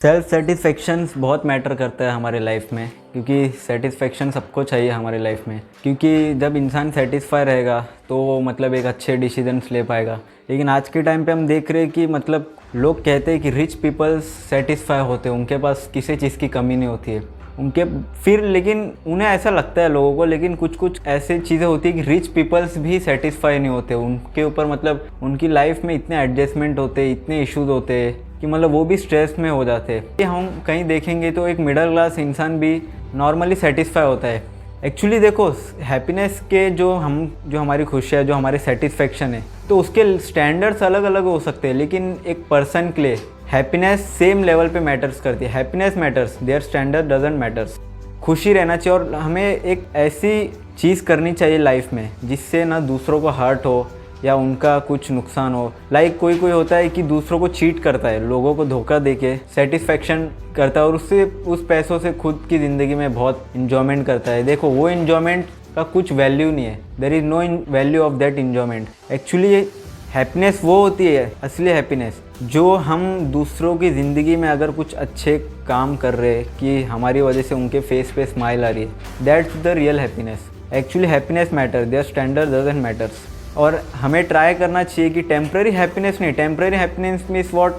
Self satisfaction बहुत matter करता है हमारे लाइफ में, क्योंकि सेटिस्फेक्शन सबको चाहिए हमारे लाइफ में। क्योंकि जब इंसान सेटिस्फाई रहेगा तो वो मतलब एक अच्छे डिसीजंस ले पाएगा। लेकिन आज के टाइम पे हम देख रहे हैं कि मतलब लोग कहते हैं कि रिच पीपल्स सेटिस्फाई होते हैं, उनके पास किसी चीज़ की कमी नहीं होती है उनके। फिर लेकिन उन्हें ऐसा लगता है लोगों को, लेकिन कुछ कुछ ऐसी चीज़ें होती है कि रिच पीपल्स भी सेटिस्फाई नहीं होते। उनके ऊपर मतलब उनकी लाइफ में इतने एडजस्टमेंट होते हैं, इतने इश्यूज होते हैं कि मतलब वो भी स्ट्रेस में हो जाते हैं। कि हम कहीं देखेंगे तो एक मिडिल क्लास इंसान भी नॉर्मली सेटिस्फाई होता है। एक्चुअली देखो, हैप्पीनेस के जो हमारी खुशियाँ, जो हमारे सेटिस्फेक्शन है, तो उसके स्टैंडर्ड्स अलग अलग हो सकते हैं, लेकिन एक पर्सन के लिए हैप्पीनेस सेम लेवल पे मैटर्स करती है। Happiness matters, their standard doesn't matters. खुशी रहना चाहिए और हमें एक ऐसी चीज़ करनी चाहिए लाइफ में जिससे ना दूसरों को हर्ट हो या उनका कुछ नुकसान हो। लाइक कोई होता है कि दूसरों को चीट करता है, लोगों को धोखा देके सेटिस्फेक्शन करता है और उससे उस पैसों से खुद की ज़िंदगी में बहुत इन्जॉयमेंट करता है। देखो, वो इन्जॉयमेंट का कुछ वैल्यू नहीं है। There is no value of that enjoyment. Actually happiness वो होती है, असली हैप्पीनेस, जो हम दूसरों की ज़िंदगी में अगर कुछ अच्छे काम कर रहे हैं कि हमारी वजह से उनके फेस पे स्माइल आ रही है, that's the real happiness. Actually happiness matter, their standard doesn't matters. और हमें ट्राई करना चाहिए कि टेम्प्रेरी हैप्पीनेस नहीं, टेम्प्रेरी हैप्पीनेस मीन्स व्हाट,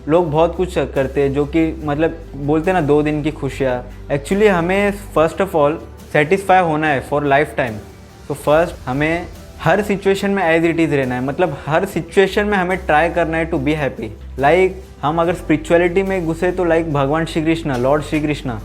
लोग बहुत कुछ करते हैं जो कि मतलब बोलते हैं ना 2 दिन की खुशियाँ। एक्चुअली हमें फर्स्ट ऑफ ऑल सेटिस्फाई होना है फॉर लाइफ टाइम। तो फर्स्ट हमें हर सिचुएशन में एज इट इज़ रहना है, मतलब हर सिचुएशन में हमें ट्राई करना है टू बी हैप्पी। लाइक हम अगर स्पिरिचुअलिटी में घुसे तो लाइक भगवान श्री कृष्ण, लॉर्ड श्री कृष्ण,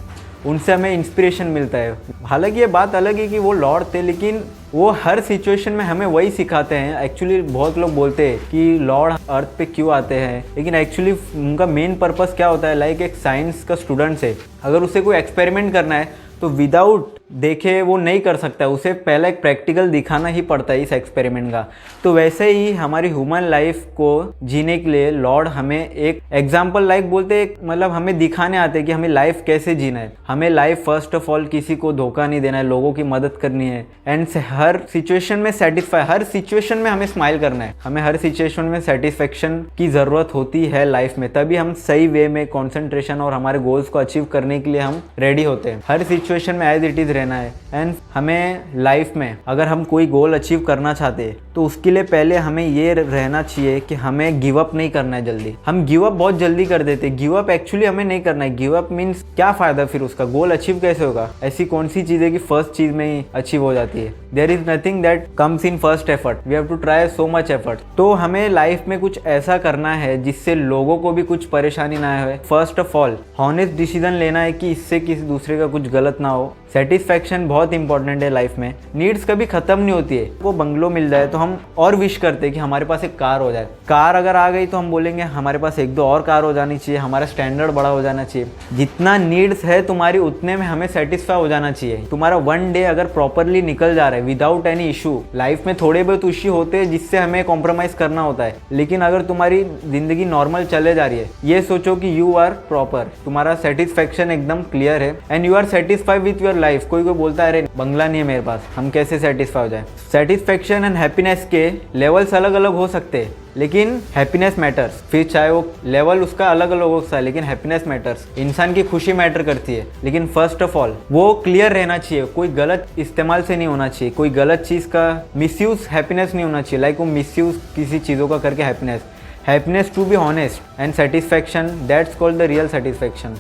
उनसे हमें इंस्पिरेशन मिलता है। हालांकि ये बात अलग है कि वो लॉर्ड थे, लेकिन वो हर सिचुएशन में हमें वही सिखाते हैं। एक्चुअली बहुत लोग बोलते हैं कि लॉर्ड अर्थ पे क्यों आते हैं, लेकिन एक्चुअली उनका मेन पर्पस क्या होता है। लाइक एक साइंस का स्टूडेंट है, अगर उसे कोई एक्सपेरिमेंट करना है तो विदाउट देखे वो नहीं कर सकता, उसे पहले एक प्रैक्टिकल दिखाना ही पड़ता है इस एक्सपेरिमेंट का। तो वैसे ही हमारी ह्यूमन लाइफ को जीने के लिए लॉर्ड हमें एक एग्जाम्पल लाइक बोलते हैं, मतलब हमें दिखाने आते हैं कि हमें लाइफ कैसे जीना है। हमें लाइफ फर्स्ट ऑफ ऑल किसी को धोखा नहीं देना है, लोगों की मदद करनी है एंड हर सिचुएशन में सेटिस्फाई, हर सिचुएशन में हमें स्माइल करना है। हमें हर सिचुएशन में सेटिस्फेक्शन की ज़रूरत होती है लाइफ में, तभी हम सही वे में कॉन्सेंट्रेशन और हमारे गोल्स को अचीव करने के लिए हम रेडी होते हैं। हर सिचुएशन में एज इट इज़ रहना है। एंड हमें लाइफ में अगर हम कोई गोल अचीव करना चाहते हैं तो उसके लिए पहले हमें ये रहना चाहिए कि हमें गिव अप नहीं करना है जल्दी। हम गिव अप बहुत जल्दी कर देते हैं। गिव अप एक्चुअली हमें नहीं करना है। गिव अप मीन्स क्या फ़ायदा, फिर उसका गोल अचीव कैसे होगा? ऐसी कौन सी चीज़ है कि फर्स्ट चीज़ में ही अचीव हो जाती है? There is nothing that comes in first effort, we have to try so much effort. तो हमें लाइफ में कुछ ऐसा करना है जिससे लोगों को भी कुछ परेशानी ना हो। First of all honest decision लेना है कि इससे किसी दूसरे का कुछ गलत ना हो। सेटिस्फैक्शन बहुत इंपॉर्टेंट है लाइफ में। नीड्स कभी खत्म नहीं होती है। वो बंगलो मिल जाए तो हम और विश करते हैं कि हमारे पास एक कार हो जाए। कार अगर आ गई तो हम बोलेंगे हमारे पास 1-2 और कार हो जानी चाहिए, हमारा स्टैंडर्ड बड़ा हो जाना चाहिए। जितना नीड्स है तुम्हारी उतने में हमें सेटिस्फाई हो जाना चाहिए। तुम्हारा 1 डे अगर प्रॉपरली निकल जा रहा है विदाउट एनी इशू, लाइफ में थोड़े बहुत इशू होते हैं जिससे हमें कॉम्प्रोमाइज़ करना होता है, लेकिन अगर तुम्हारी जिंदगी नॉर्मल चले जा रही है, ये सोचो कि यू आर प्रॉपर, तुम्हारा सेटिस्फैक्शन एकदम क्लियर है and you are satisfied with your life. कोई बोलता है अरे बंगला नहीं है मेरे पास, हम कैसे सेटिस्फाई हो जाए? सेटिस्फैक्शन एंड हैप्पीनेस के लेवल्स अलग अलग हो सकते हैं, लेकिन हैप्पीनेस मैटर्स। फिर चाहे वो लेवल उसका अलग अलग हो सकता है, लेकिन हैप्पीनेस मैटर्स। इंसान की खुशी मैटर करती है, लेकिन फर्स्ट ऑफ ऑल वो क्लियर रहना चाहिए। कोई गलत इस्तेमाल से नहीं होना चाहिए, कोई गलत चीज़ का मिसयूज हैप्पीनेस नहीं होना चाहिए। लाइक वो मिसयूज किसी चीज़ों का करके happiness to be honest and satisfaction, that's called the real satisfaction.